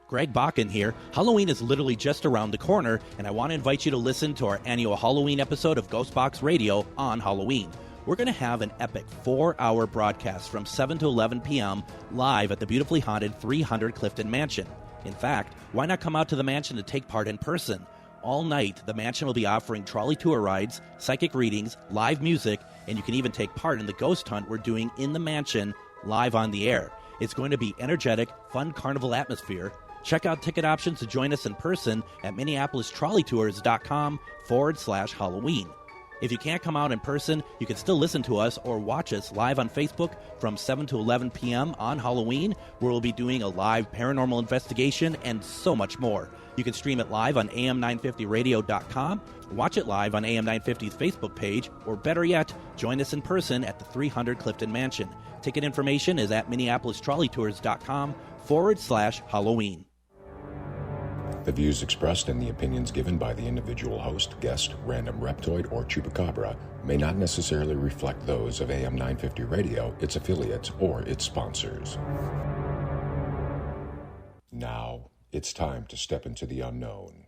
Greg Bakun here. Halloween is literally just around the corner, and I want to invite you to listen to our annual Halloween episode of GhostBox Radio on Halloween. We're going to have an epic 4-hour broadcast from 7 to 11 p.m. live at the beautifully haunted 300 Clifton Mansion. In fact, why not come out to the mansion to take part in person? All night, the mansion will be offering trolley tour rides, psychic readings, live music, and you can even take part in the ghost hunt we're doing in the mansion live on the air. It's going to be energetic, fun carnival atmosphere. Check out ticket options to join us in person at minneapolistrolleytours.com/Halloween. If you can't come out in person, you can still listen to us or watch us live on Facebook from 7 to 11 p.m. on Halloween, where we'll be doing a live paranormal investigation and so much more. You can stream it live on am950radio.com, watch it live on AM950's Facebook page, or better yet, join us in person at the 300 Clifton Mansion. Ticket information is at minneapolistrolleytours.com/Halloween. The views expressed and the opinions given by the individual host, guest, random reptoid, or chupacabra may not necessarily reflect those of AM 950 Radio, its affiliates, or its sponsors. Now, it's time to step into the unknown.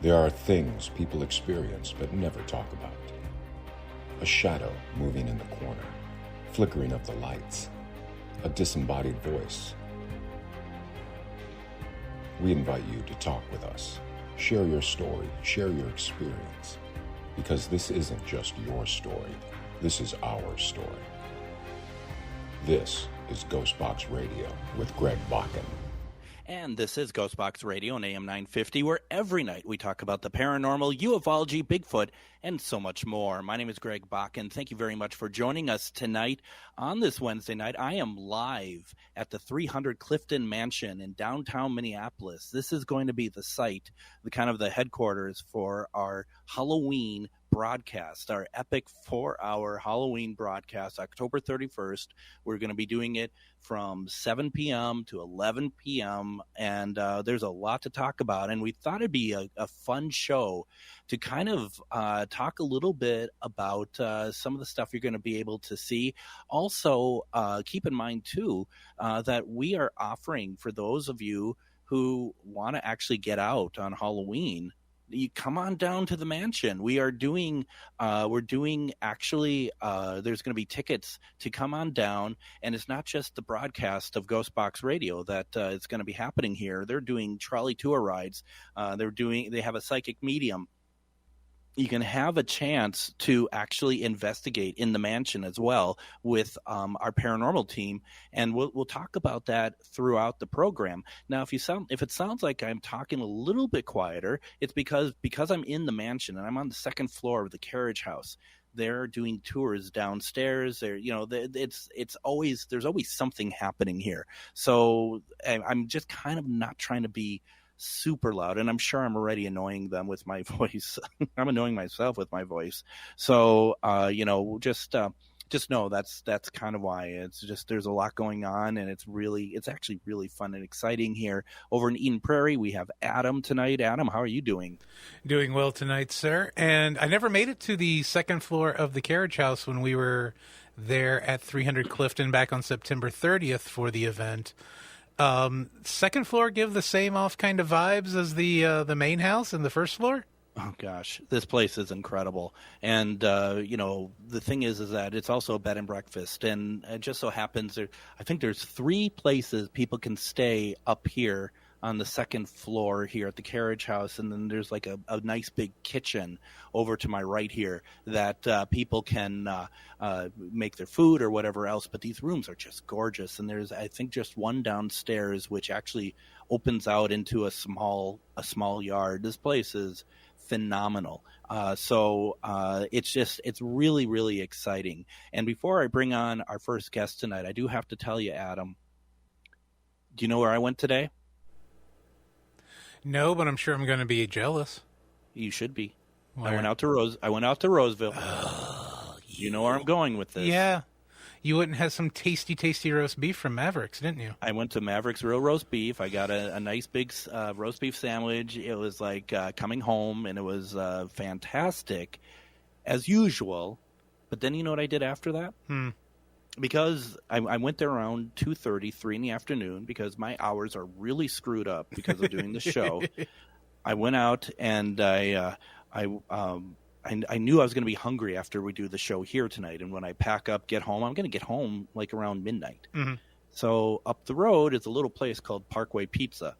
There are things people experience but never talk about. A shadow moving in the corner, flickering of the lights, a disembodied voice. We invite you to talk with us. Share your story, share your experience. Because this isn't just your story, this is our story. This is GhostBox Radio with Greg Bakun. And this is GhostBox Radio on AM 950, where every night we talk about the paranormal, ufology, Bigfoot, and so much more. My name is Greg Bakun. Thank you very much for joining us tonight. On this Wednesday night, I am live at the 300 Clifton Mansion in downtown Minneapolis. This is going to be the site, the kind of the headquarters for our Halloween broadcast, our epic 4-hour Halloween broadcast, October 31st. We're going to be doing it from 7 p.m. to 11 p.m., and there's a lot to talk about, and we thought it'd be a fun show to kind of talk a little bit about some of the stuff you're going to be able to see. Also, keep in mind, too, that we are offering, for those of you who want to actually get out on Halloween, you come on down to the mansion. We are doing, there's going to be tickets to come on down, and it's not just the broadcast of GhostBox Radio that is going to be happening here. They're doing trolley tour rides. They have a psychic medium. You can have a chance to actually investigate in the mansion as well with our paranormal team, and we'll talk about that throughout the program. Now, if it sounds like I'm talking a little bit quieter, it's because I'm in the mansion and I'm on the second floor of the carriage house. They're doing tours downstairs. There's always something happening here. So I'm just kind of not trying to be super loud, and I'm sure I'm already annoying them with my voice. I'm annoying myself with my voice. So just know that's kind of why. It's just there's a lot going on, and it's actually really fun and exciting here over in Eden Prairie. We have Adam tonight. Adam, how are you doing? Doing well tonight, sir. And I never made it to the second floor of the carriage house when we were there at 300 Clifton back on September 30th for the event. Second floor give the same off kind of vibes as the main house in the first floor? Oh gosh, this place is incredible. And the thing is that it's also a bed and breakfast, and it just so happens I think there's 3 places people can stay up here on the second floor here at the carriage house, and then there's like a nice big kitchen over to my right here that people can make their food or whatever else. But these rooms are just gorgeous, and there's I think just one downstairs which actually opens out into a small yard. This place is phenomenal. It's really, really exciting. And before I bring on our first guest tonight, I do have to tell you, Adam, do you know where I went today? No, but I'm sure I'm going to be jealous. You should be. Where? I went out to Roseville. You know where I'm going with this. Yeah. You went and had some tasty, tasty roast beef from Mavericks, didn't you? I went to Mavericks Real Roast Beef. I got a nice big roast beef sandwich. It was like coming home, and it was fantastic, as usual. But then you know what I did after that? because I went there around 2:30, 3 in the afternoon, because my hours are really screwed up because of doing the show. I went out and I knew I was going to be hungry after we do the show here tonight. And when I pack up, get home, I'm going to get home like around midnight. Mm-hmm. So up the road is a little place called Parkway Pizza.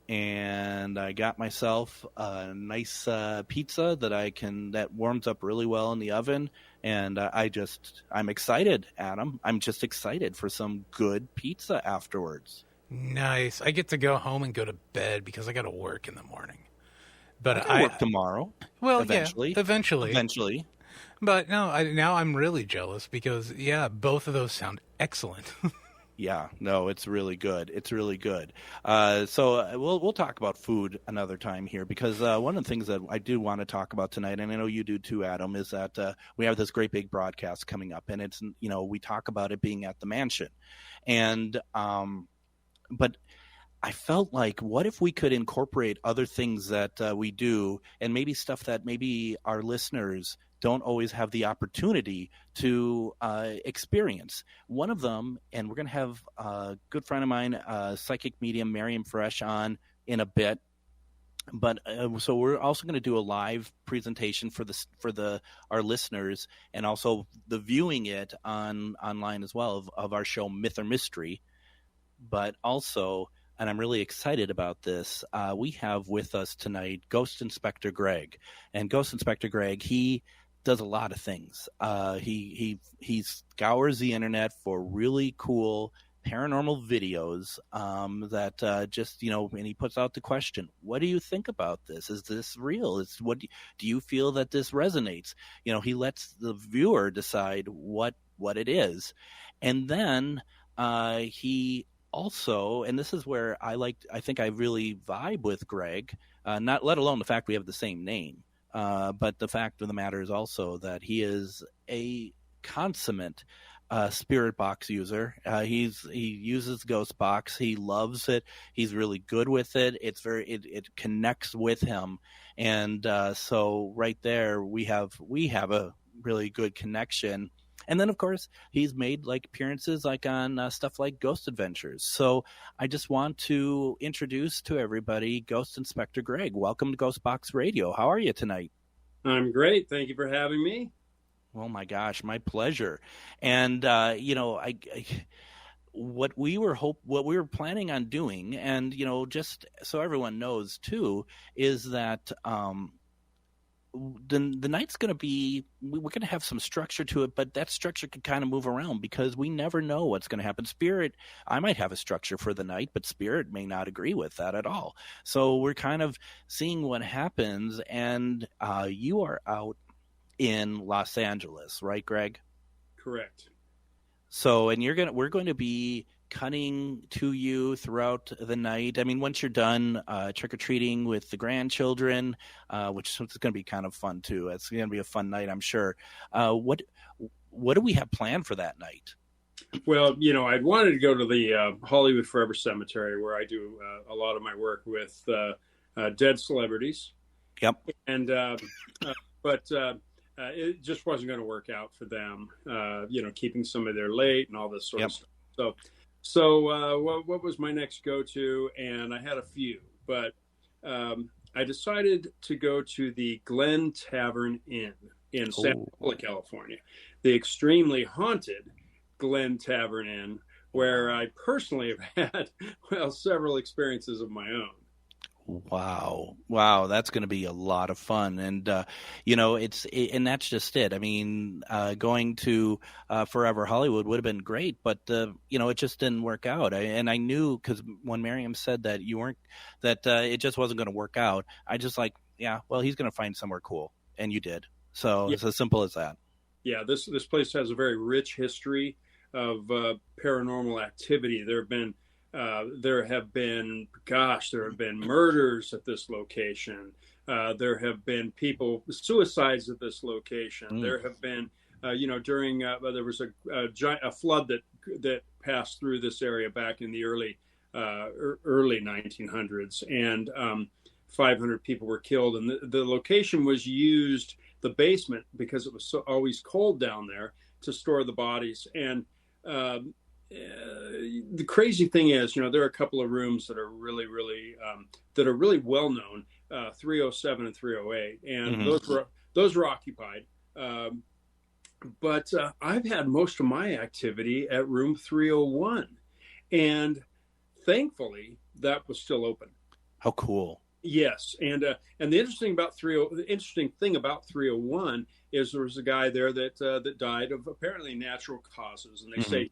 And I got myself a nice pizza that warms up really well in the oven. And I'm excited, Adam. I'm just excited for some good pizza afterwards. Nice. I get to go home and go to bed because I got to work in the morning. But I work tomorrow. Well, eventually. Yeah, eventually. Eventually. But no, now I'm really jealous because, both of those sound excellent. Yeah, no, it's really good. It's really good. So we'll talk about food another time here, because one of the things that I do want to talk about tonight, and I know you do too, Adam, is that we have this great big broadcast coming up, and it's, we talk about it being at the mansion. And but I felt like, what if we could incorporate other things that we do, and maybe stuff that maybe our listeners don't always have the opportunity to experience. One of them, and we're going to have a good friend of mine, psychic medium Miriam Fresh, on in a bit. But so we're also going to do a live presentation for our listeners, and also the viewing it online as well of our show Myth or Mystery. But also, and I'm really excited about this, we have with us tonight Ghost Inspector Greg. And Ghost Inspector Greg, he does a lot of things. He scours the internet for really cool paranormal videos that just, and he puts out the question, what do you think about this? Is this real? Do you feel that this resonates? He lets the viewer decide what it is. And then he also, and this is where I think I really vibe with Greg, not let alone the fact we have the same name. But the fact of the matter is also that he is a consummate spirit box user. He uses GhostBox. He loves it. He's really good with it. It connects with him, and so right there we have a really good connection. And then, of course, he's made appearances on stuff like Ghost Adventures. So I just want to introduce to everybody Ghost Inspector Greg. Welcome to GhostBox Radio. How are you tonight? I'm great. Thank you for having me. Oh my gosh, my pleasure. And what we were planning on doing, and just so everyone knows too, is that the night's going to be, we're going to have some structure to it, but that structure could kind of move around because we never know what's going to happen. Spirit, I might have a structure for the night, but Spirit may not agree with that at all. So we're kind of seeing what happens. And you are out in Los Angeles, right, Greg? Correct. So, and we're going to be cutting to you throughout the night. I mean, once you're done trick-or-treating with the grandchildren, which is going to be kind of fun too. It's going to be a fun night, I'm sure. What do we have planned for that night? Well, I'd wanted to go to the Hollywood Forever Cemetery, where I do a lot of my work with dead celebrities. Yep. And but it just wasn't going to work out for them. Keeping somebody there late and all this sort of stuff. So what was my next go-to? And I had a few, but I decided to go to the Glen Tavern Inn in San Diego, California, the extremely haunted Glen Tavern Inn, where I personally have had, several experiences of my own. Wow, that's going to be a lot of fun. And and that's just it. I mean, going to Forever Hollywood would have been great, but it just didn't work out. I knew, because when Miriam said that it just wasn't going to work out, I just he's going to find somewhere cool, and you did. So It's as simple as that. Yeah, this place has a very rich history of paranormal activity. There have been murders at this location. There have been suicides at this location. There have been, during there was a flood that passed through this area back in the early 1900s, and 500 people were killed. And the location was used, the basement, because it was always cold down there, to store the bodies. And the crazy thing is, there are a couple of rooms that are really, really well known, 307 and 308, and those were occupied. But I've had most of my activity at room 301, and thankfully that was still open. How cool! Yes, and the interesting thing about 301 is there was a guy there that died of apparently natural causes, and they say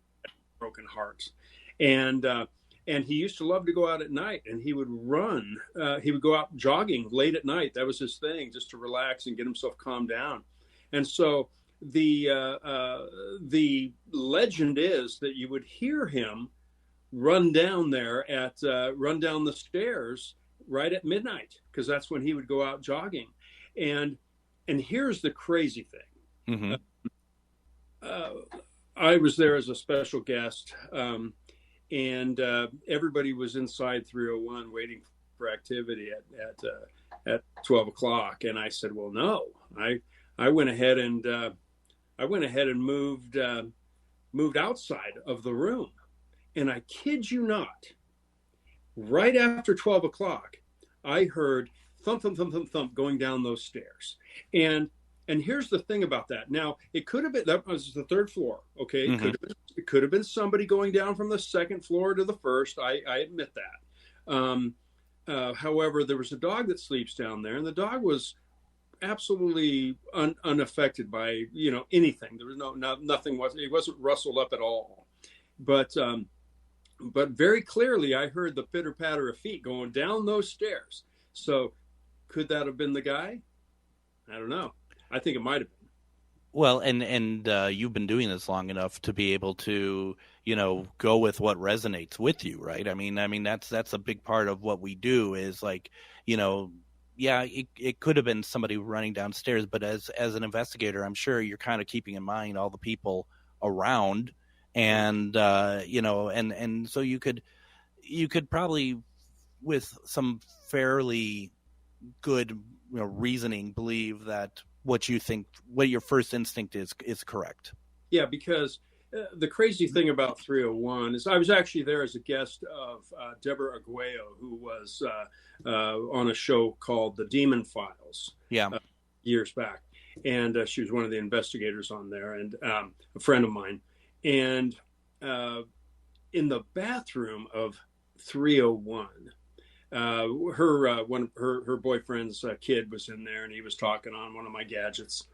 broken heart, and he used to love to go out at night, and he would run. He would go out jogging late at night. That was his thing, just to relax and get himself calmed down. And so the legend is that you would hear him run down the stairs right at midnight, because that's when he would go out jogging. And here's the crazy thing. I was there as a special guest, and everybody was inside 301 waiting for activity at 12 o'clock. And I said, well, no, I went ahead and moved outside of the room. And I kid you not, right after 12 o'clock, I heard thump, thump, thump, thump, thump going down those stairs. And here's the thing about that. Now, it could have been, that was the third floor, okay? It could have been somebody going down from the second floor to the first. I admit that. However, there was a dog that sleeps down there, and the dog was absolutely unaffected by, anything. There was nothing, it wasn't rustled up at all. But very clearly, I heard the pitter patter of feet going down those stairs. So could that have been the guy? I don't know. I think it might have been. Well, and you've been doing this long enough to be able to, go with what resonates with you, right? I mean, that's a big part of what we do is like, it could have been somebody running downstairs, but as an investigator, I'm sure you're kind of keeping in mind all the people around. And, and so you could probably, with some fairly good reasoning, believe that what your first instinct is correct. Yeah, because the crazy thing about 301 is I was actually there as a guest of Deborah Aguayo, who was on a show called The Demon Files years back. And she was one of the investigators on there, and a friend of mine. And in the bathroom of 301, her boyfriend's kid was in there, and he was talking on one of my gadgets.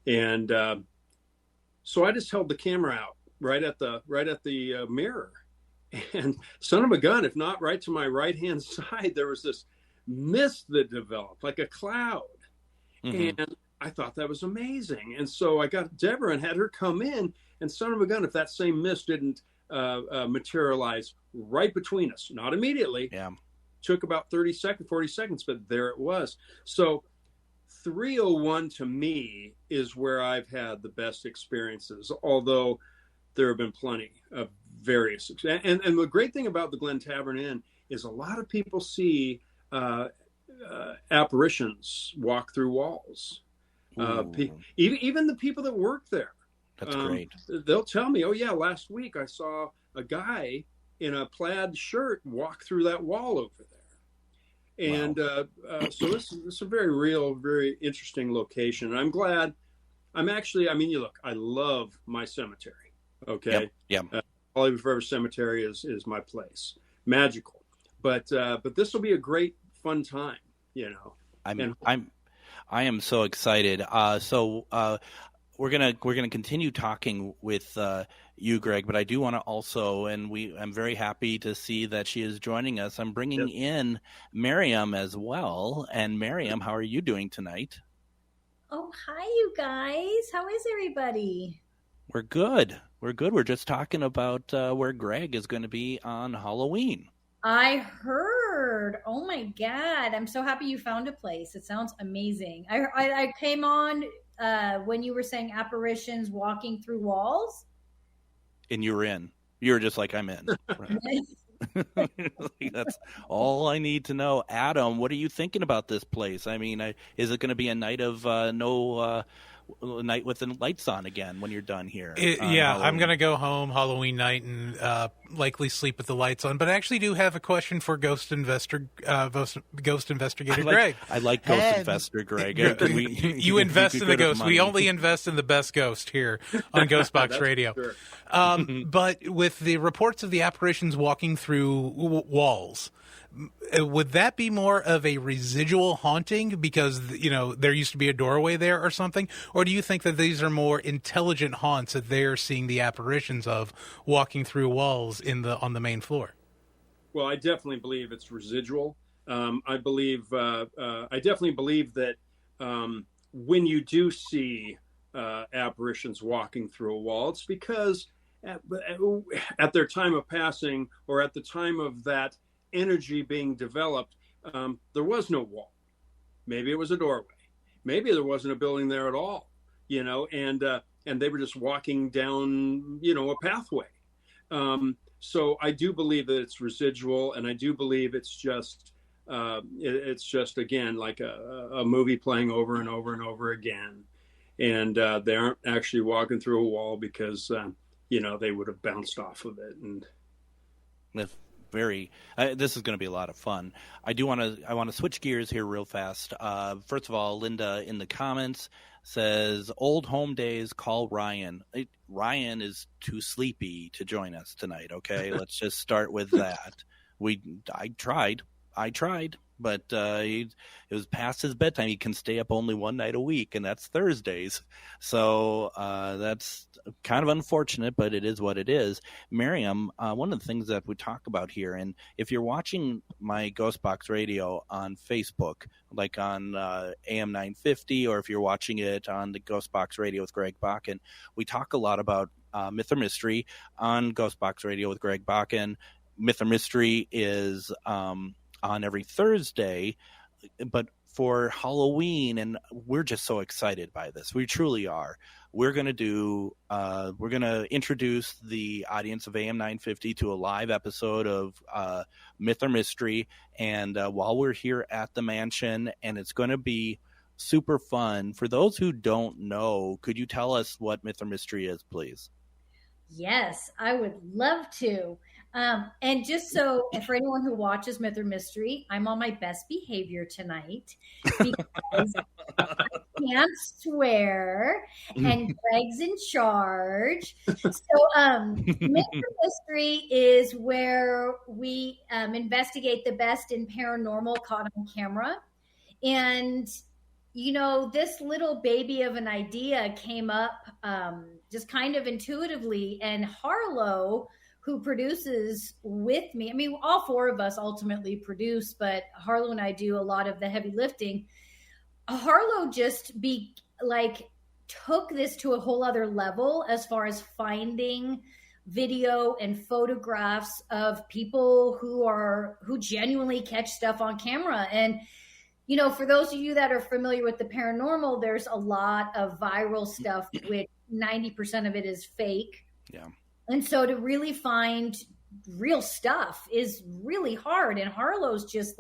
And so I just held the camera out right at the mirror, and son of a gun, if not right to my right hand side, there was this mist that developed like a cloud. And I thought that was amazing. And so I got Deborah and had her come in, and son of a gun, if that same mist didn't materialize right between us, not immediately, took about 40 seconds, but there it was. So 301 to me is where I've had the best experiences, although there have been plenty of various. And the great thing about the Glen Tavern Inn is a lot of people see apparitions walk through walls. Even the people that work there. That's great. They'll tell me, oh yeah, last week I saw a guy in a plaid shirt walk through that wall over there. And so this is a very real, very interesting location. And I'm glad. Look, I love my cemetery. Okay. Yep. Hollywood Forever Cemetery is my place. Magical. But this will be a great fun time, I am so excited. We're gonna continue talking with you, Greg, but I do want to also, I'm very happy to see that she is joining us. I'm bringing in Miriam as well. And Miriam, how are you doing tonight? Oh, hi, you guys. How is everybody? We're good. We're just talking about where Greg is going to be on Halloween. I heard. Oh my God. I'm so happy you found a place. It sounds amazing. I came on when you were saying apparitions walking through walls. And you were in. You were just like, I'm in. Right. That's all I need to know. Adam, what are you thinking about this place? I mean, is it going to be a night of no night with the lights on again when you're done here. I'm going to go home Halloween night and likely sleep with the lights on. But I actually do have a question for Ghost Investigator Greg. I like Ghost Investor Greg. You invest in the ghost. We only invest in the best ghost here on GhostBox Radio. Sure. But with the reports of the apparitions walking through walls, would that be more of a residual haunting because, there used to be a doorway there or something? Or do you think that these are more intelligent haunts that they're seeing the apparitions of walking through walls on the main floor? Well, I definitely believe it's residual. I definitely believe that when you do see apparitions walking through a wall, it's because at their time of passing or at the time of that energy being developed, there was no wall. Maybe it was a doorway. Maybe there wasn't a building there at all, and they were just walking down, a pathway. So I do believe that it's residual, and I do believe it's just again like a movie playing over and over and over again, and they aren't actually walking through a wall because they would have bounced off of it. And this is going to be a lot of fun. I want to switch gears here real fast. First of all, Linda in the comments says, "Old home days, call Ryan." Ryan is too sleepy to join us tonight. Okay, let's just start with that. I tried, but it was past his bedtime. He can stay up only one night a week, and that's Thursdays. So that's kind of unfortunate, but it is what it is. Miriam, one of the things that we talk about here, and if you're watching my GhostBox Radio on Facebook, like on AM 950, or if you're watching it on the GhostBox Radio with Greg Bakun, we talk a lot about Myth or Mystery on GhostBox Radio with Greg Bakun. Myth or Mystery is on every Thursday, but for Halloween, and we're just so excited by this. We truly are. We're going to introduce the audience of AM 950 to a live episode of Myth or Mystery. And while we're here at the mansion, and it's going to be super fun. For those who don't know, could you tell us what Myth or Mystery is, please? Yes, I would love to. And just so for anyone who watches Myth or Mystery, I'm on my best behavior tonight because I can't swear and Greg's in charge. So Myth or Mystery is where we investigate the best in paranormal caught on camera. And this little baby of an idea came up just kind of intuitively, and Harlow, who produces with me, I mean, all four of us ultimately produce, but Harlow and I do a lot of the heavy lifting. Harlow just took this to a whole other level as far as finding video and photographs of people who genuinely catch stuff on camera. And for those of you that are familiar with the paranormal, there's a lot of viral stuff, which 90% of it is fake. Yeah. And so to really find real stuff is really hard. And Harlow's just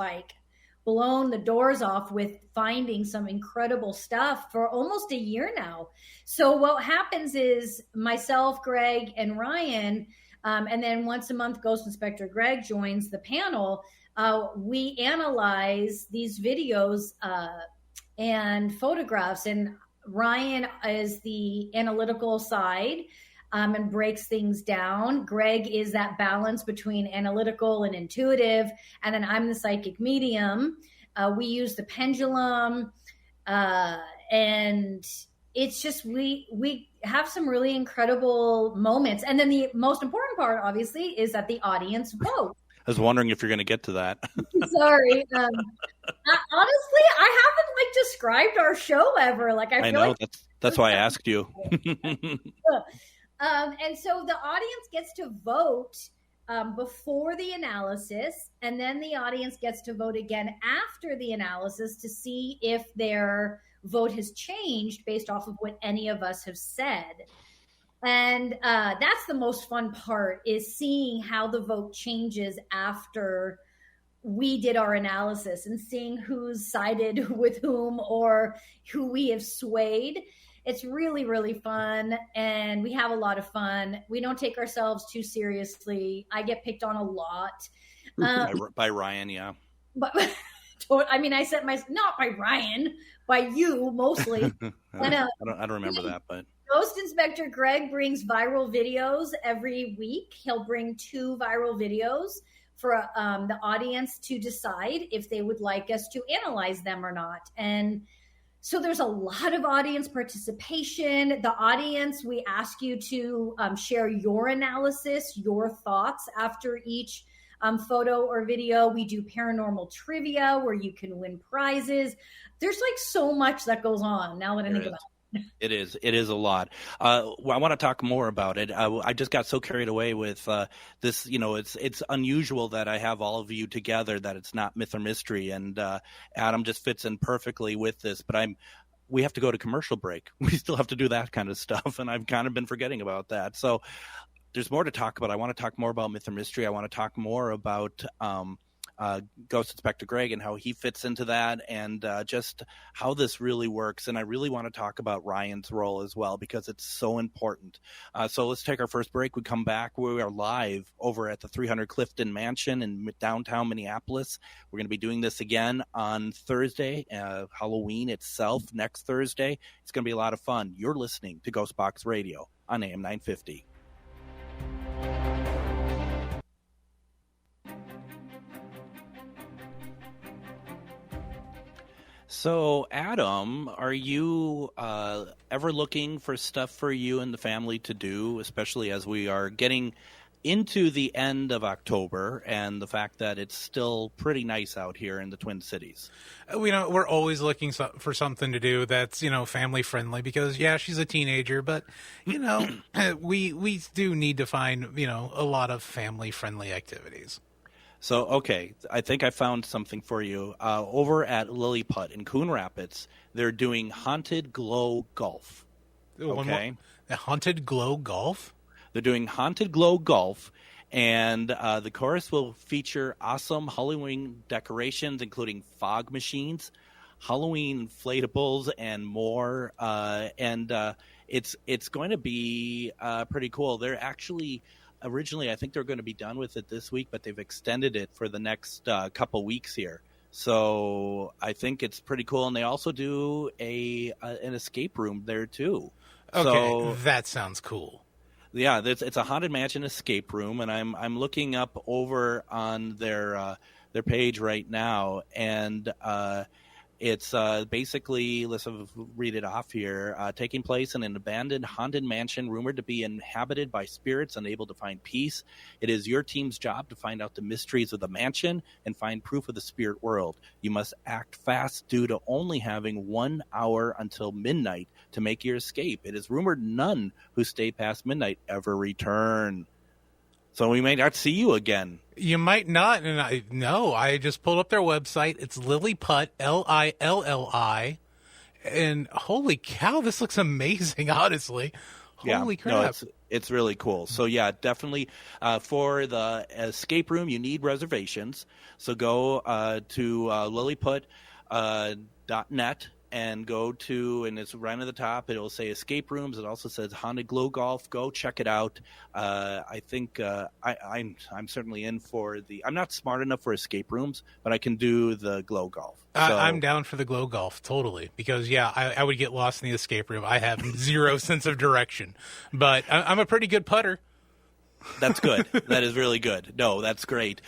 blown the doors off with finding some incredible stuff for almost a year now. So what happens is myself, Greg, and Ryan, and then once a month, Ghost Inspector Greg joins the panel. We analyze these videos and photographs, and Ryan is the analytical side and breaks things down. Greg is that balance between analytical and intuitive, and then I'm the psychic medium. We use the pendulum, and it's just we have some really incredible moments. And then the most important part, obviously, is that the audience votes. I was wondering if you're going to get to that. Sorry. Honestly, I haven't described our show ever. I know that's why I asked you. And so the audience gets to vote before the analysis, and then the audience gets to vote again after the analysis to see if their vote has changed based off of what any of us have said. And that's the most fun part, is seeing how the vote changes after we did our analysis and seeing who's sided with whom or who we have swayed. It's really, really fun, and we have a lot of fun. We don't take ourselves too seriously. I get picked on a lot. By Ryan, yeah. But I mean, I said not by Ryan, by you mostly. I don't remember that, but Ghost Inspector Greg brings viral videos every week. He'll bring 2 viral videos for the audience to decide if they would like us to analyze them or not. And so there's a lot of audience participation. The audience, we ask you to share your analysis, your thoughts after each photo or video. We do paranormal trivia where you can win prizes. There's like so much that goes on now that I think about it. It is a lot. I want to talk more about it. I just got so carried away with this. It's unusual that I have all of you together, that it's not myth or mystery, and Adam just fits in perfectly with this. But we have to go to commercial break. We still have to do that kind of stuff, and I've kind of been forgetting about that. So there's more to talk about. I want to talk more about myth or mystery. I want to talk more about Ghost Inspector Greg and how he fits into that, and just how this really works. And I really want to talk about Ryan's role as well, because it's so important. So let's take our first break. We come back. We are live over at the 300 Clifton Mansion in downtown Minneapolis. We're going to be doing this again on Thursday, Halloween itself, next Thursday. It's going to be a lot of fun. You're listening to GhostBox Radio on AM 950. So, Adam, are you ever looking for stuff for you and the family to do, especially as we are getting into the end of October and the fact that it's still pretty nice out here in the Twin Cities? We're always looking for something to do that's, family friendly, because, yeah, she's a teenager, but, we do need to find, a lot of family friendly activities. So, okay, I think I found something for you. Over at Lilliput in Coon Rapids, they're doing Haunted Glow Golf. Okay? Haunted Glow Golf? They're doing Haunted Glow Golf, and the course will feature awesome Halloween decorations, including fog machines, Halloween inflatables, and more. It's going to be pretty cool. They're actually... Originally, I think they're going to be done with it this week, but they've extended it for the next couple weeks here. So I think it's pretty cool. And they also do an escape room there, too. Okay, so, that sounds cool. Yeah, it's a Haunted Mansion escape room, and I'm looking up over on their page right now, and it's basically, let's read it off here, taking place in an abandoned haunted mansion rumored to be inhabited by spirits unable to find peace. It is your team's job to find out the mysteries of the mansion and find proof of the spirit world. You must act fast due to only having 1 hour until midnight to make your escape. It is rumored none who stay past midnight ever return. So we may not see you again. You might not. And I just pulled up their website. It's Lilliput, Lilli. And holy cow, this looks amazing, honestly. Holy crap. No, it's really cool. So, yeah, definitely for the escape room, you need reservations. So go to Lilliput.net. And go to, and it's right at the top, it will say escape rooms. It also says Haunted Glow Golf. Go check it out. I think I'm certainly in for I'm not smart enough for escape rooms, but I can do the Glow Golf. So, I'm down for the Glow Golf, totally. Because, yeah, I would get lost in the escape room. I have zero sense of direction. But I'm a pretty good putter. That's good. That is really good. No, that's great.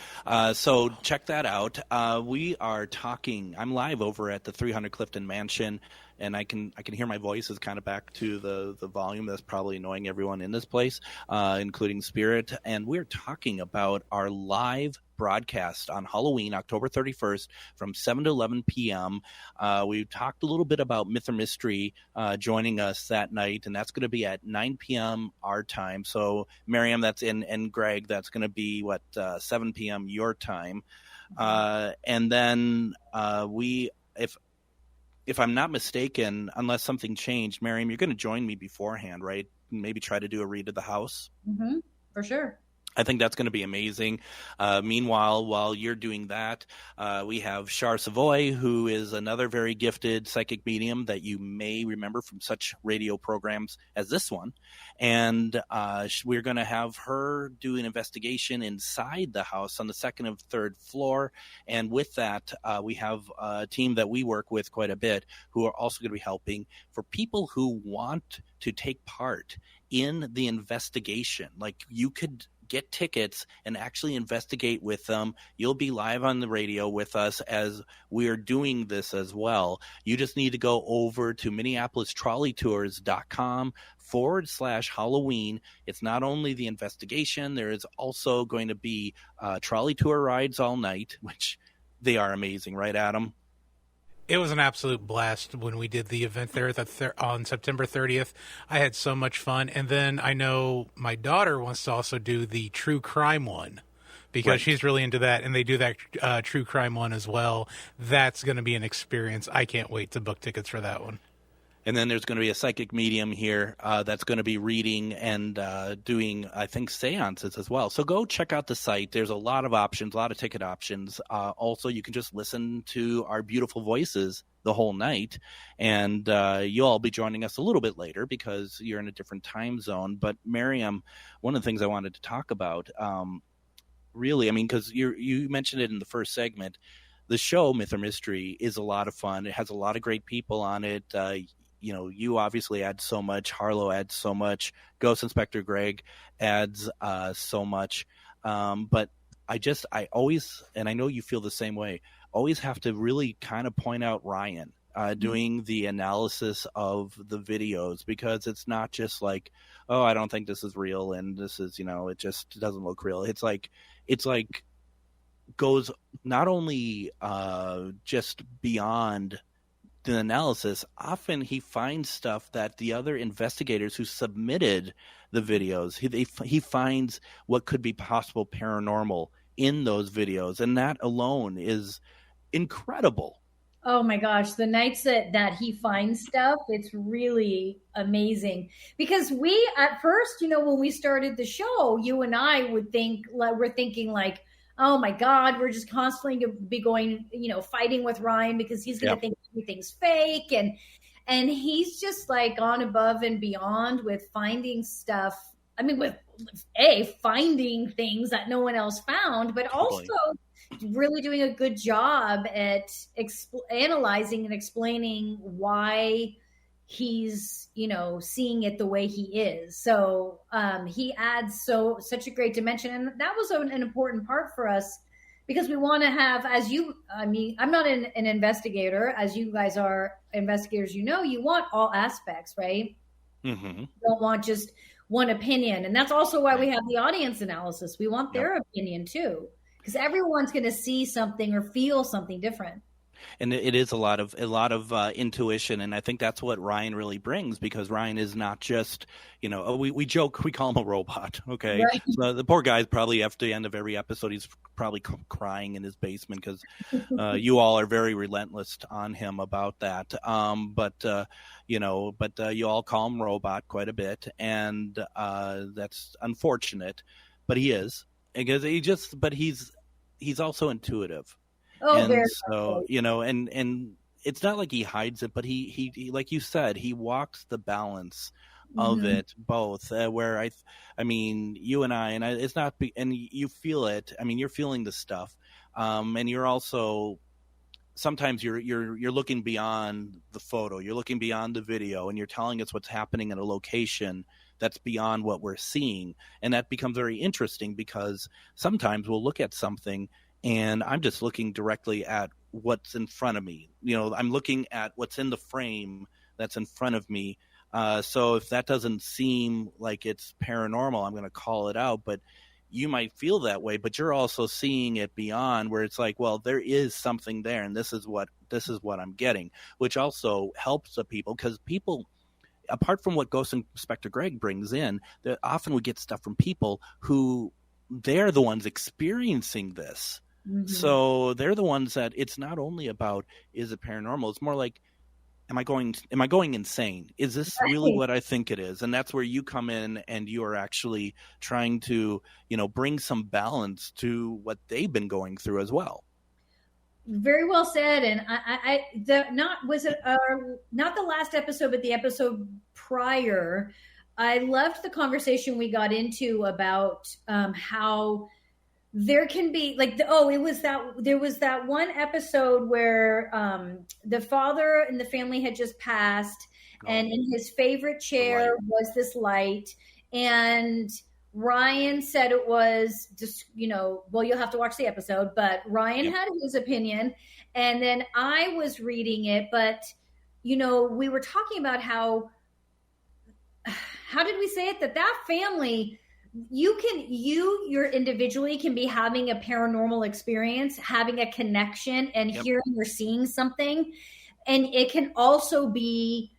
So check that out. We are talking. I'm live over at the 300 Clifton Mansion, and I can hear my voice is kind of back to the volume that's probably annoying everyone in this place, including Spirit. And we're talking about our live broadcast on Halloween, October 31st from 7 to 11 p.m. We talked a little bit about Myth or Mystery joining us that night, and that's going to be at 9 p.m. our time. So, Miriam, that's and Greg, that's going to be, 7 p.m. your time. And then if I'm not mistaken, unless something changed, Miriam, you're going to join me beforehand, right? Maybe try to do a read of the house? Mm-hmm, for sure. I think that's going to be amazing. Meanwhile, while you're doing that, we have Char Savoy, who is another very gifted psychic medium that you may remember from such radio programs as this one. And we're going to have her do an investigation inside the house on the second and third floor. And with that, we have a team that we work with quite a bit who are also going to be helping for people who want to take part in the investigation. Like, you could get tickets and actually investigate with them. You'll be live on the radio with us as we are doing this as well. You just need to go over to minneapolistrolleytours.com/Halloween. It's not only the investigation, there is also going to be trolley tour rides all night, which they are amazing, right, Adam? It was an absolute blast when we did the event there on September 30th. I had so much fun. And then I know my daughter wants to also do the true crime one because she's really into that. And they do that true crime one as well. That's going to be an experience. I can't wait to book tickets for that one. And then there's going to be a psychic medium here that's going to be reading and doing, I think, seances as well. So go check out the site. There's a lot of options, a lot of ticket options. Also, you can just listen to our beautiful voices the whole night. And you'll all be joining us a little bit later because you're in a different time zone. But Miriam, one of the things I wanted to talk about, really, I mean, because you mentioned it in the first segment, the show Myth or Mystery is a lot of fun. It has a lot of great people on it. You know, you obviously add so much. Harlow adds so much. Ghost Inspector Greg adds so much. But I always, and I know you feel the same way, always have to really kind of point out Ryan doing the analysis of the videos, because it's not just like, oh, I don't think this is real and this is, you know, it just doesn't look real. It's like goes not only just beyond the analysis. Often he finds stuff that the other investigators who submitted the videos, he finds what could be possible paranormal in those videos, and that alone is incredible. Oh my gosh, the nights that he finds stuff, it's really amazing. Because we, at first, you know, when we started the show, you and I we're thinking like, oh my God, we're just constantly going to be going, you know, fighting with Ryan because he's going to think everything's fake. And he's just like gone above and beyond with finding stuff. I mean, with finding things that no one else found, but also really doing a good job at analyzing and explaining why he's, you know, seeing it the way he is. So he adds such a great dimension. And that was an important part for us because we want to have, I'm not an investigator, as you guys are investigators, you know, you want all aspects, right? Mm-hmm. You don't want just one opinion. And that's also why we have the audience analysis. We want their opinion too, because everyone's going to see something or feel something different. And it is a lot of intuition, and I think that's what Ryan really brings, because Ryan is not just, you know, we joke, we call him a robot, okay? Right. So the poor guy's probably at the end of every episode, he's probably crying in his basement because you all are very relentless on him about that. But you all call him robot quite a bit, and that's unfortunate. But he is, because he's also intuitive. Oh, and very so, you know, and it's not like he hides it, but he like you said, he walks the balance of it both. Where I mean, you and I, it's not, and you feel it. I mean, you're feeling the stuff, and you're also sometimes you're looking beyond the photo, you're looking beyond the video, and you're telling us what's happening at a location that's beyond what we're seeing, and that becomes very interesting because sometimes we'll look at something. And I'm just looking directly at what's in front of me. You know, I'm looking at what's in the frame that's in front of me. So if that doesn't seem like it's paranormal, I'm going to call it out. But you might feel that way, but you're also seeing it beyond, where it's like, well, there is something there, and this is what I'm getting, which also helps the people, because people, apart from what Ghost Inspector Greg brings in, that often we get stuff from people who they're the ones experiencing this. Mm-hmm. So they're the ones that it's not only about, is it paranormal? It's more like am I going insane? Is this really what I think it is? And that's where you come in, and you are actually trying to, bring some balance to what they've been going through as well. Very well said. And not the last episode, but the episode prior, I loved the conversation we got into about how there can be there was that one episode where the father and the family had just passed, and in his favorite chair was this light, and Ryan said it was just, well, you'll have to watch the episode, but Ryan had his opinion. And then I was reading it, but, we were talking about how did we say it? That family, you individually can be having a paranormal experience, having a connection and hearing or seeing something. And it can also be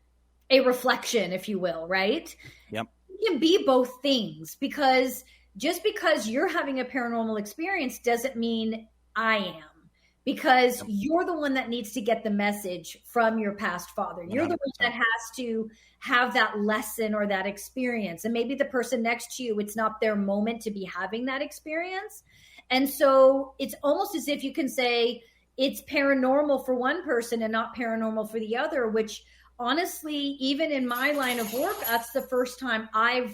a reflection, if you will, right? Yep. Can be both things, because just because you're having a paranormal experience doesn't mean I am, because you're the one that needs to get the message from your past father. You're 100%. The one that has to have that lesson or that experience. And maybe the person next to you, it's not their moment to be having that experience. And so it's almost as if you can say it's paranormal for one person and not paranormal for the other, which honestly, even in my line of work, that's the first time I've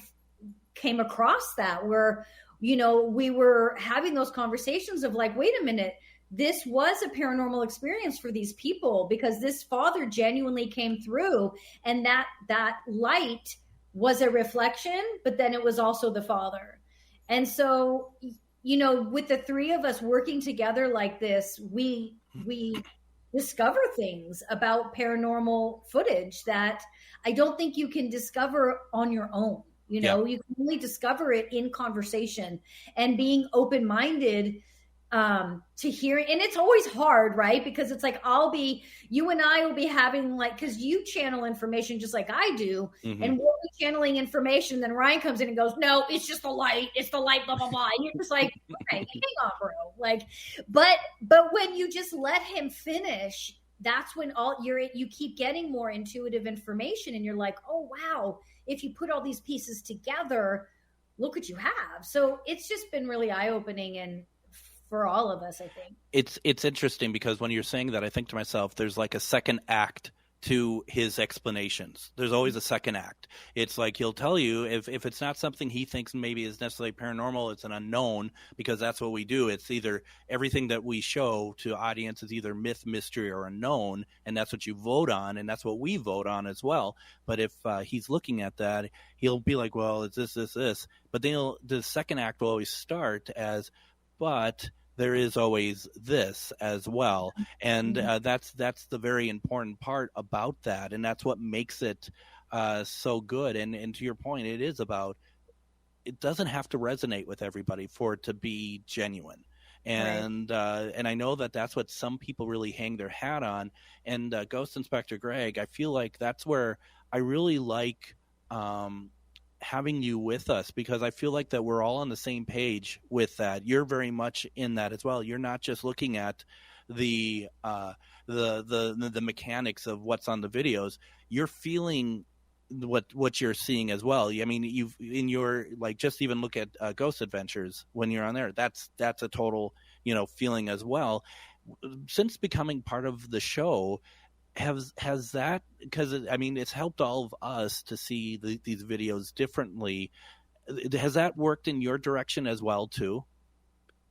came across that, where, we were having those conversations of like, wait a minute, this was a paranormal experience for these people, because this father genuinely came through, and that light was a reflection, but then it was also the father. And so, with the three of us working together like this, we discover things about paranormal footage that I don't think you can discover on your own. You can only discover it in conversation and being open-minded to hear. And it's always hard, right? Because it's like, you and I will be having because you channel information just like I do. Mm-hmm. And we'll be channeling information. Then Ryan comes in and goes, no, it's just the light. It's the light, blah, blah, blah. And you're just like, okay, hang on, bro. But when you just let him finish, that's when you keep getting more intuitive information. And you're like, oh, wow, if you put all these pieces together, look what you have. So it's just been really eye-opening, and for all of us, I think. It's interesting, because when you're saying that, I think to myself, there's like a second act to his explanations. There's always a second act. It's like he'll tell you if it's not something he thinks maybe is necessarily paranormal, it's an unknown, because that's what we do. It's either everything that we show to audience is either myth, mystery, or unknown, and that's what you vote on, and that's what we vote on as well. But if he's looking at that, he'll be like, well, it's this. But then the second act will always start as, but there is always this as well. And that's the very important part about that. And that's what makes it so good. And to your point, it doesn't have to resonate with everybody for it to be genuine. And and I know that's what some people really hang their hat on. And Ghost Inspector Greg, I feel like that's where I really like having you with us, because I feel like that we're all on the same page with that. You're very much in that as well. You're not just looking at the mechanics of what's on the videos. You're feeling what you're seeing as well. I mean, you've in your just even look at Ghost Adventures when you're on there. That's a total feeling as well. Since becoming part of the show, has that, because I mean it's helped all of us to see these videos differently, has that worked in your direction as well too?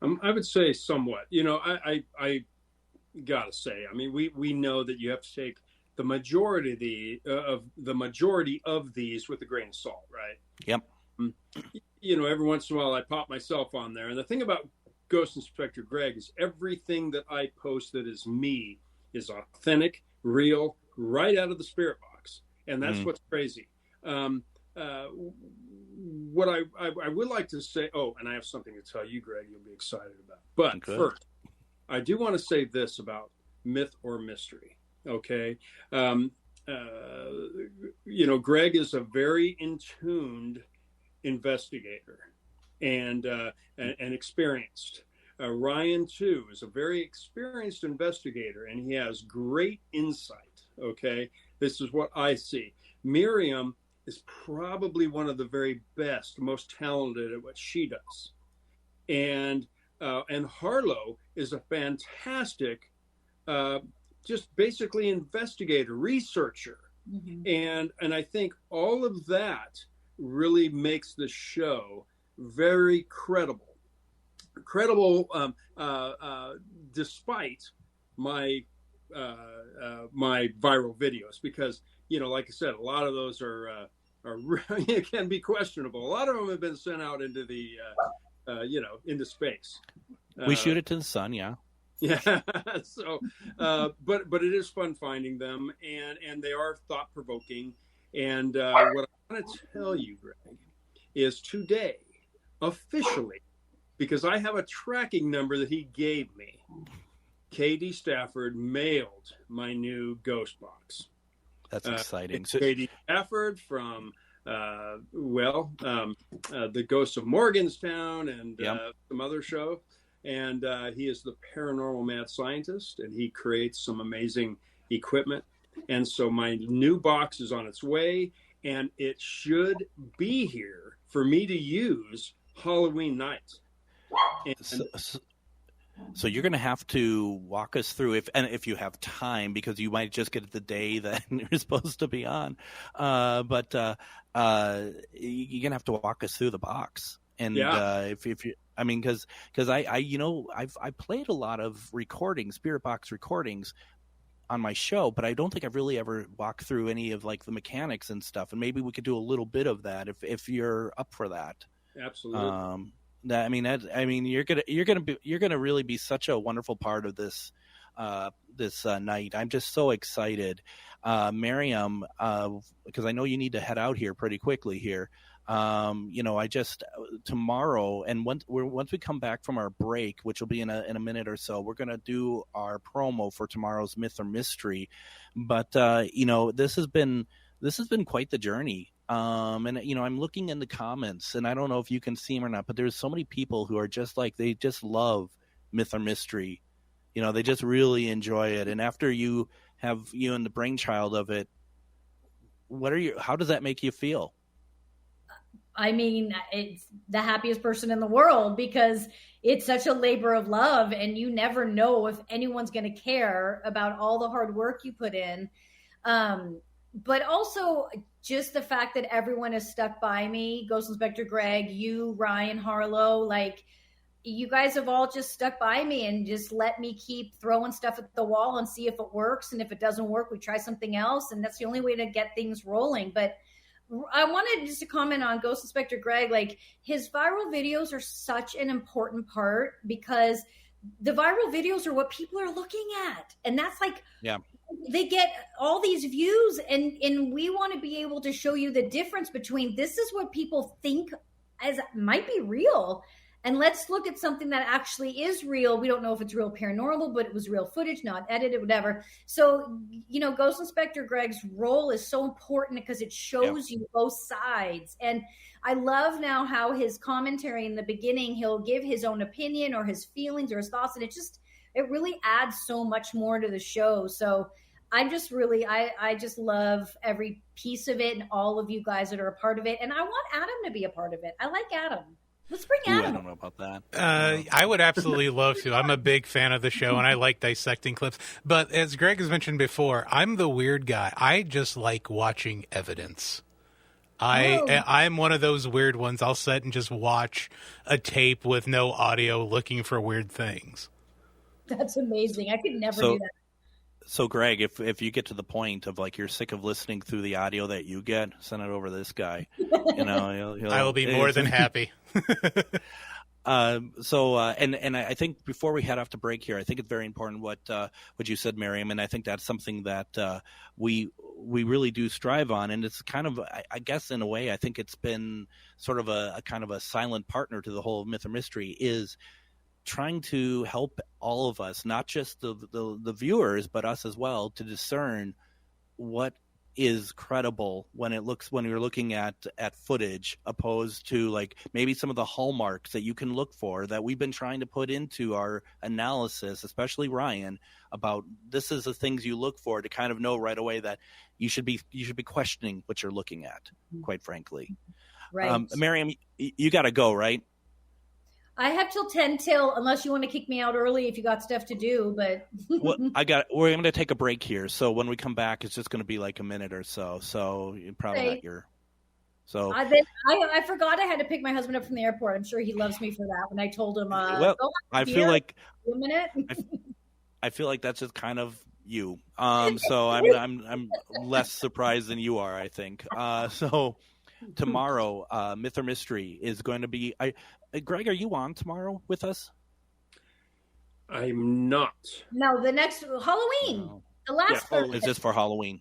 I would say somewhat. I gotta say, I mean, we know that you have to take the majority of these with a grain of salt, right? Yep. Every once in a while I pop myself on there, and the thing about Ghost Inspector Greg is everything that I post that is me is authentic, real, right out of the spirit box, and that's what's crazy. What I would like to say, and I have something to tell you, Greg, you'll be excited about. But first, I do want to say this about myth or mystery. Okay, Greg is a very in-tuned investigator and experienced. Ryan, too, is a very experienced investigator, and he has great insight. Okay, this is what I see. Miriam is probably one of the very best, most talented at what she does, and Harlow is a fantastic, just basically investigator, researcher, and I think all of that really makes the show very credible. Despite my my viral videos, because like I said, a lot of those are it can be questionable. A lot of them have been sent out into the into space. We shoot it to the sun, yeah. Yeah. So, but it is fun finding them, and they are thought provoking. And what I want to tell you, Greg, is today, officially, because I have a tracking number that he gave me, KD Stafford mailed my new ghost box. That's exciting. So, KD Stafford from the Ghosts of Morgantown and some other show. And he is the paranormal mad scientist, and he creates some amazing equipment. And so my new box is on its way, and it should be here for me to use Halloween night. So you're going to have to walk us through if you have time, because you might just get it the day that you're supposed to be on. But you're going to have to walk us through the box. And if you, I mean, because I've played a lot of recordings, Spirit Box recordings on my show, but I don't think I've really ever walked through any of like the mechanics and stuff. And maybe we could do a little bit of that if you're up for that. Absolutely. You're gonna really be such a wonderful part of this night. I'm just so excited, Miriam, because I know you need to head out here pretty quickly here. Tomorrow, and once we come back from our break, which will be in a minute or so, we're gonna do our promo for tomorrow's Myth or Mystery. But this has been quite the journey. And I'm looking in the comments, and I don't know if you can see them or not, but there's so many people who are just like, they just love Myth or Mystery. They just really enjoy it. And after you have and the brainchild of it, how does that make you feel? I mean, it's the happiest person in the world, because it's such a labor of love, and you never know if anyone's going to care about all the hard work you put in. But also just the fact that everyone has stuck by me, Ghost Inspector Greg, you, Ryan, Harlow, like you guys have all just stuck by me and just let me keep throwing stuff at the wall and see if it works. And if it doesn't work, we try something else. And that's the only way to get things rolling. But I wanted just to comment on Ghost Inspector Greg. Like, his viral videos are such an important part, because the viral videos are what people are looking at. And that's like, they get all these views, and we want to be able to show you the difference between this is what people think as might be real, and let's look at something that actually is real. We don't know if it's real paranormal, but it was real footage, not edited, whatever. So, Ghost Inspector Greg's role is so important because it shows you both sides. And I love now how his commentary in the beginning, he'll give his own opinion or his feelings or his thoughts, and it really adds so much more to the show. So I'm just really, I just love every piece of it and all of you guys that are a part of it. And I want Adam to be a part of it. I like Adam. Let's bring Adam. I don't know about that. I would absolutely love to. I'm a big fan of the show, and I like dissecting clips. But as Greg has mentioned before, I'm the weird guy. I just like watching evidence. I'm one of those weird ones. I'll sit and just watch a tape with no audio looking for weird things. That's amazing. I could never do that. So, Greg, if you get to the point of like you're sick of listening through the audio that you get, send it over to this guy. I will be more than happy. And I think before we head off to break here, I think it's very important what you said, Miriam, and I think that's something that we really do strive on, and it's kind of, I guess in a way, I think it's been sort of a kind of a silent partner to the whole Myth or Mystery, is trying to help all of us, not just the viewers, but us as well, to discern what is credible when you're looking at footage, opposed to like maybe some of the hallmarks that you can look for that we've been trying to put into our analysis, especially Ryan, about this is the things you look for to kind of know right away that you should be questioning what you're looking at, quite frankly. Right. Miriam, you got to go, right? I have till 10 till, unless you want to kick me out early if you got stuff to do, but well, we're going to take a break here. So when we come back, it's just going to be like a minute or so. So you're probably not your, so I forgot I had to pick my husband up from the airport. I'm sure he loves me for that. When I told him, well, I feel like a minute. I feel like that's just kind of you. So I'm less surprised than you are, I think. So tomorrow, Myth or Mystery is going to be, Greg, are you on tomorrow with us? I'm not. No, the next Halloween. No. The last Is this for Halloween?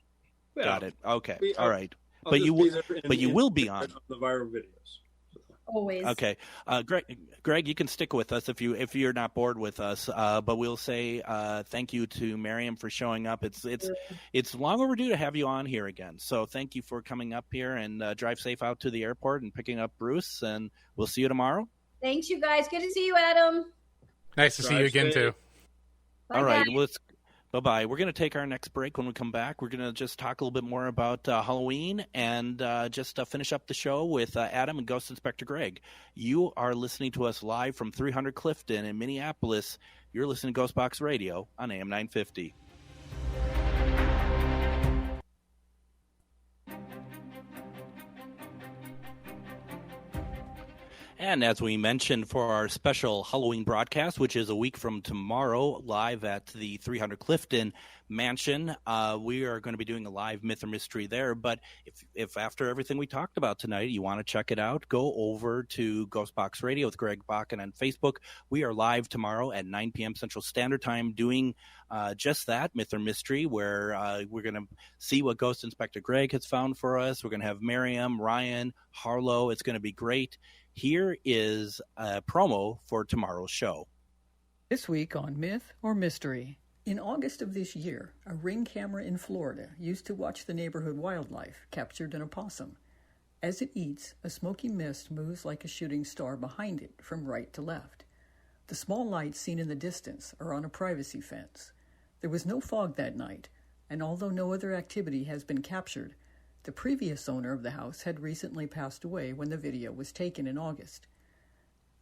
Yeah. Got it. Okay. All right. I'll But you will be on the viral videos. Always. Okay. Greg, you can stick with us if you're not bored with us. But we'll say thank you to Miriam for showing up. It's long overdue to have you on here again. So thank you for coming up here, and drive safe out to the airport and picking up Bruce. And we'll see you tomorrow. Thanks, you guys. Good to see you, Adam. Nice to see you again too. Bye, all right. guys. Well, bye-bye. We're going to take our next break. When we come back, we're going to just talk a little bit more about Halloween and just finish up the show with Adam and Ghost Inspector Greg. You are listening to us live from 300 Clifton in Minneapolis. You're listening to GhostBox Radio on AM 950. And as we mentioned for our special Halloween broadcast, which is a week from tomorrow, live at the 300 Clifton Mansion, we are going to be doing a live Myth or Mystery there. But if after everything we talked about tonight, you want to check it out, go over to GhostBox Radio with Greg Bakun on Facebook. We are live tomorrow at 9 p.m. Central Standard Time doing just that, Myth or Mystery, where we're going to see what Ghost Inspector Greg has found for us. We're going to have Miriam, Ryan, Harlow. It's going to be great. Here is a promo for tomorrow's show. This week on Myth or Mystery. In August of this year, a Ring camera in Florida used to watch the neighborhood wildlife captured an opossum. As it eats, a smoky mist moves like a shooting star behind it from right to left. The small lights seen in the distance are on a privacy fence. There was no fog that night, and although no other activity has been captured, the previous owner of the house had recently passed away when the video was taken in August.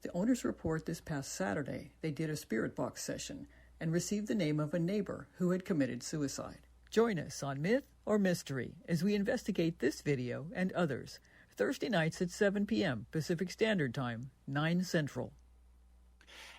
The owners report this past Saturday they did a spirit box session and received the name of a neighbor who had committed suicide. Join us on Myth or Mystery as we investigate this video and others, Thursday nights at 7 p.m. Pacific Standard Time, 9 Central.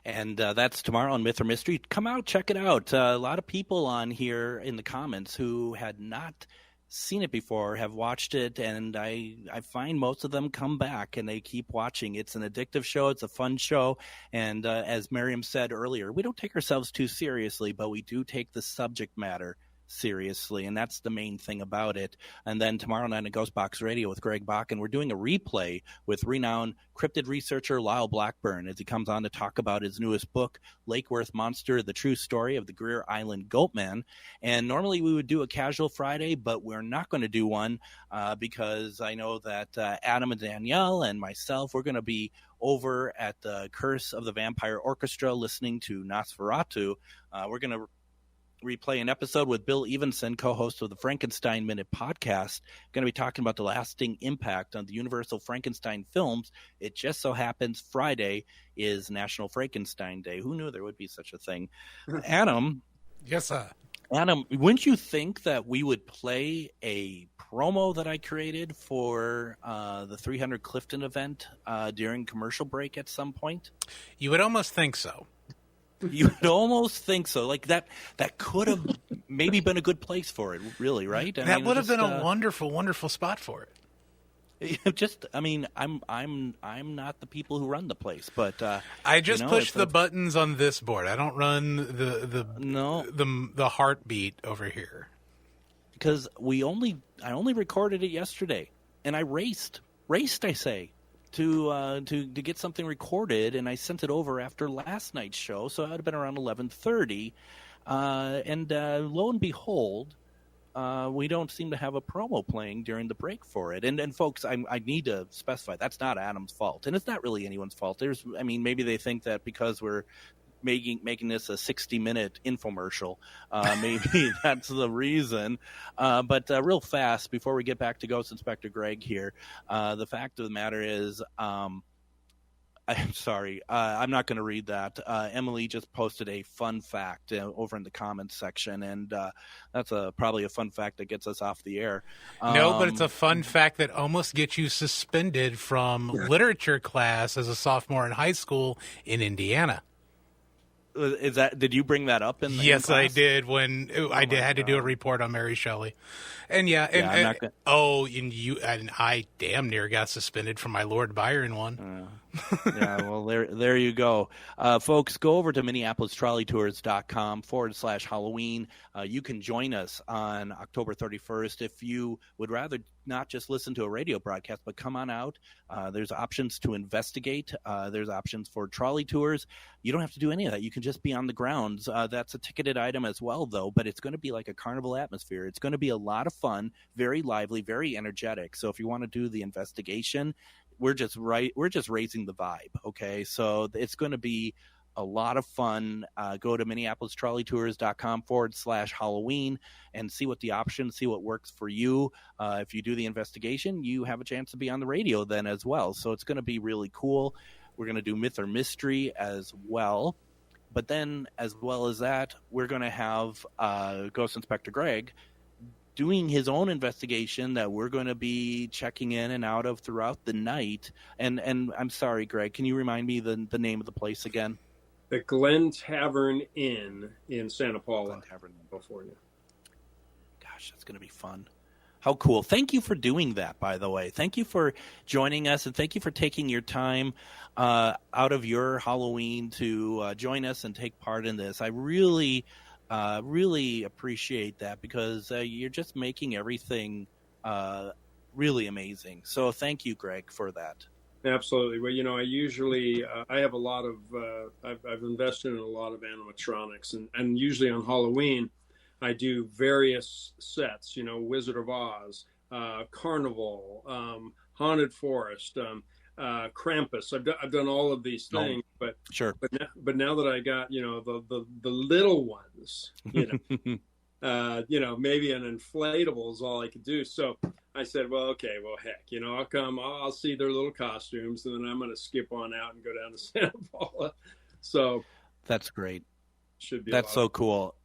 And that's tomorrow on Myth or Mystery. Come out, check it out. A lot of people on here in the comments who had not seen it before have watched it, and I find most of them come back and they keep watching. It's an addictive show. It's a fun show. And as Miriam said earlier, we don't take ourselves too seriously, but we do take the subject matter seriously, and that's the main thing about it. And then tomorrow night at GhostBox Radio with Greg Bakun, we're doing a replay with renowned cryptid researcher Lyle Blackburn as he comes on to talk about his newest book, Lake Worth Monster, The True Story of the Greer Island Goatman. And normally we would do a casual Friday, but we're not going to do one because I know that Adam and Danielle and myself, we're going to be over at the Curse of the Vampire Orchestra listening to Nosferatu. We're going to replay an episode with Bill Evenson, co-host of the Frankenstein Minute podcast. Going to be talking about the lasting impact on the Universal Frankenstein films. It just so happens Friday is National Frankenstein Day. Who knew there would be such a thing? Adam. Yes, sir. Adam, wouldn't you think that we would play a promo that I created for the 300 Clifton event during commercial break at some point? You would almost think so. You would almost think so. Like that could have maybe been a good place for it, really, right? That would have been a wonderful, wonderful spot for it. I'm not the people who run the place, but I just push the buttons on this board. I don't run the heartbeat over here. Because I only recorded it yesterday, and I raced, I say. To get something recorded, and I sent it over after last night's show, so it would have been around 11:30. And lo and behold, we don't seem to have a promo playing during the break for it. And folks, I need to specify that's not Adam's fault, and it's not really anyone's fault. Maybe they think that because we're making this a 60-minute infomercial, maybe that's the reason. But real fast, before we get back to Ghost Inspector Greg here, the fact of the matter is, I'm sorry, I'm not going to read that. Emily just posted a fun fact over in the comments section, and that's probably a fun fact that gets us off the air. No, but it's a fun fact that almost gets you suspended from literature class as a sophomore in high school in Indiana. Did you bring that up in the Yes, class? I did when had to do a report on Mary Shelley. And I damn near got suspended from my Lord Byron one. Yeah, well, there you go. Folks, go over to MinneapolisTrolleyTours.com/Halloween. You can join us on October 31st if you would rather not just listen to a radio broadcast, but come on out. There's options to investigate. There's options for trolley tours. You don't have to do any of that. You can just be on the grounds. That's a ticketed item as well, though, but it's going to be like a carnival atmosphere. It's going to be a lot of fun, very lively, very energetic. So if you want to do the investigation, we're just raising the vibe. Okay. So it's going to be a lot of fun. Go to MinneapolisTrolleyTours.com/Halloween and see what the options, see what works for you. If you do the investigation, you have a chance to be on the radio then as well. So it's going to be really cool. We're going to do Myth or Mystery as well. But then, as well as that, we're going to have Ghost Inspector Greg doing his own investigation that we're going to be checking in and out of throughout the night. And I'm sorry, Greg, can you remind me the name of the place again? The Glen Tavern Inn in Santa Paula, California. Gosh, that's going to be fun. How cool. Thank you for doing that, by the way. Thank you for joining us, and thank you for taking your time out of your Halloween to join us and take part in this. I really appreciate that because you're just making everything really amazing. So thank you, Greg, for that. Absolutely. Well, I usually I have a lot of I've invested in a lot of animatronics, and usually on Halloween I do various sets. Wizard of Oz, Carnival, Haunted Forest, Krampus. I've done all of these things, but sure. But now that I got the little ones, maybe an inflatable is all I could do. So I said, well, okay, well, heck, I'll come, I'll see their little costumes, and then I'm going to skip on out and go down to Santa Paula. So that's great. That's so cool.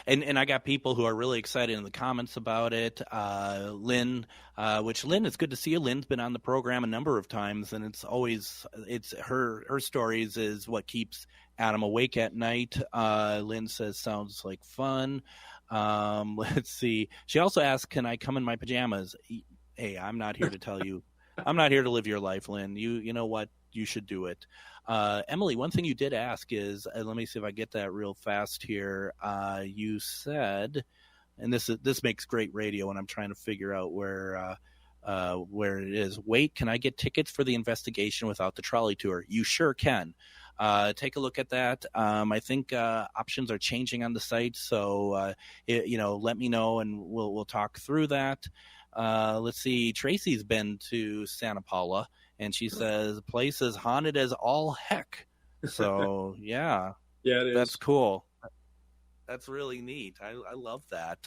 And I got people who are really excited in the comments about it. Lynn, Lynn, it's good to see you. Lynn's been on the program a number of times, and it's her stories is what keeps Adam awake at night. Lynn says, sounds like fun. Let's see. She also asked, can I come in my pajamas? Hey, I'm not here to tell you. I'm not here to live your life, Lynn. You know what? You should do it. Emily, one thing you did ask is, let me see if I get that real fast here. You said, and this makes great radio, and I'm trying to figure out where it is. Wait, can I get tickets for the investigation without the trolley tour? You sure can. Take a look at that. I think options are changing on the site, so let me know, and we'll talk through that. Let's see. Tracy's been to Santa Paula, and she says the place is haunted as all heck. So yeah, it is. That's cool. That's really neat. I love that.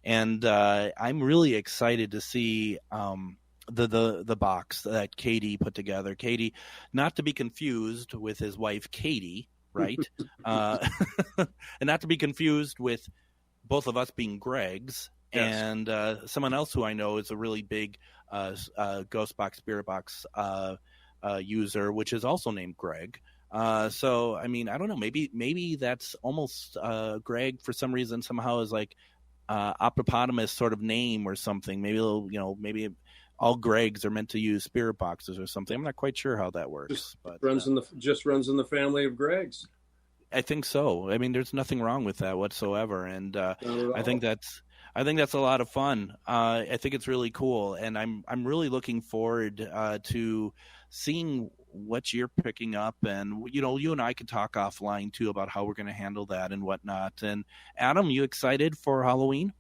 And I'm really excited to see the box that Katie put together. Katie, not to be confused with his wife Katie, right? And not to be confused with both of us being Gregs. Yes. And someone else who I know is a really big GhostBox Spirit Box user, which is also named Greg. So I mean, I don't know. Maybe that's almost Greg for some reason somehow is like Opopotamus sort of name or something. Maybe maybe all Gregs are meant to use spirit boxes or something. I'm not quite sure how that works. But runs in the family of Gregs. I think so. I mean, there's nothing wrong with that whatsoever, and I think that's a lot of fun. I think it's really cool, and I'm really looking forward to seeing what you're picking up. And you and I could talk offline too about how we're going to handle that and whatnot. And Adam, you excited for Halloween?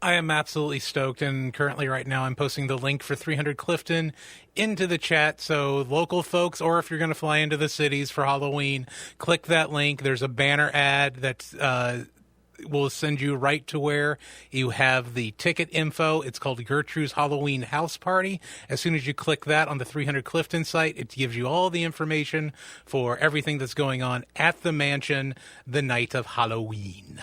I am absolutely stoked, and currently right now I'm posting the link for 300 Clifton into the chat, so local folks, or if you're going to fly into the cities for Halloween, click that link. There's a banner ad that will send you right to where you have the ticket info. It's called Gertrude's Halloween House Party. As soon as you click that on the 300 Clifton site, it gives you all the information for everything that's going on at the mansion the night of Halloween.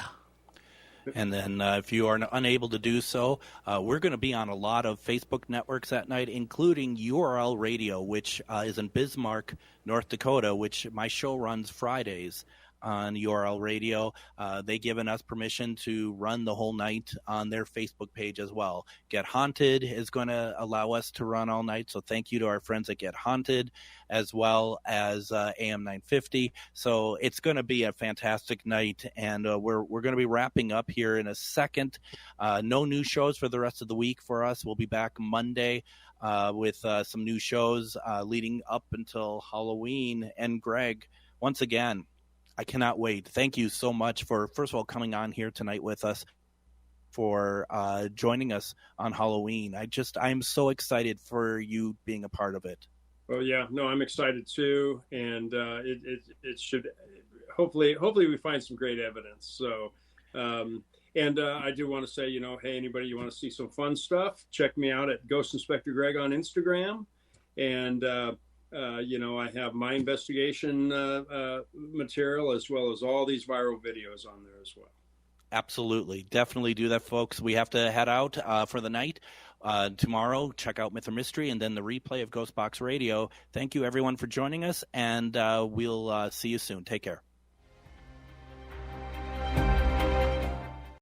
And then if you are unable to do so, we're going to be on a lot of Facebook networks that night, including URL Radio, which is in Bismarck, North Dakota, which my show runs Fridays on URL Radio. They've given us permission to run the whole night on their Facebook page as well. Get Haunted is going to allow us to run all night, so thank you to our friends at Get Haunted, as well as AM 950. So it's going to be a fantastic night, and we're going to be wrapping up here in a second. No new shows for the rest of the week for us. We'll be back Monday with some new shows leading up until Halloween. And Greg, once again, I cannot wait. Thank you so much for, first of all, coming on here tonight with us, for joining us on Halloween. I'm so excited for you being a part of it. Well, yeah, no, I'm excited too, and it should hopefully we find some great evidence. So, and I do want to say, hey, anybody you want to see some fun stuff, check me out at Ghost Inspector Greg on Instagram, and I have my investigation material as well as all these viral videos on there as well. Absolutely. Definitely do that, folks. We have to head out for the night. Tomorrow, check out Myth or Mystery and then the replay of GhostBox Radio. Thank you, everyone, for joining us, and we'll see you soon. Take care.